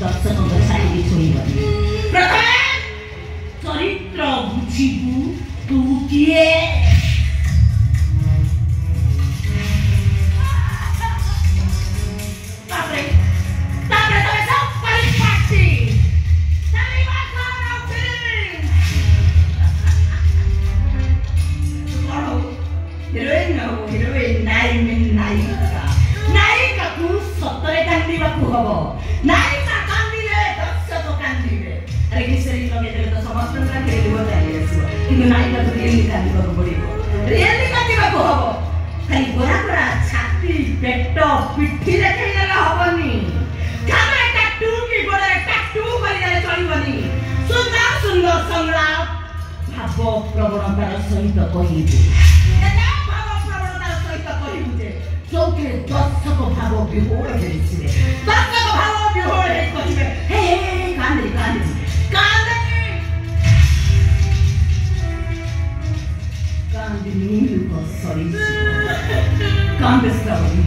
दर्शक छाड़ी छोड़बनी प्रथम चरित्र बुझिबू तू किए प्रवणतार सहित जो दर्शक भाव विहोर दर्शक भाव विहोर कांदे कांदे कांद श्रवणी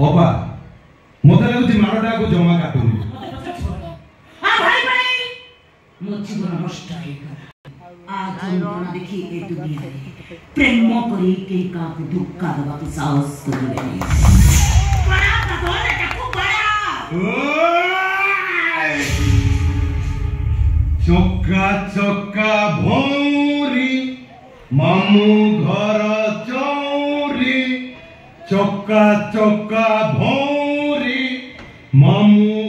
ओपा मते लागुची मारटा को जमा काटुनी हां भाई मो जीवन नष्ट होइगला आज जन्म देखि ए दुनिया रे प्रेम करी के का दुःख दबा के साहस करिले बड़ा भगवान काकू बड़ा चक्का चक्का भौरी मामू घर चौरी चक्का चक्का भौरी मामू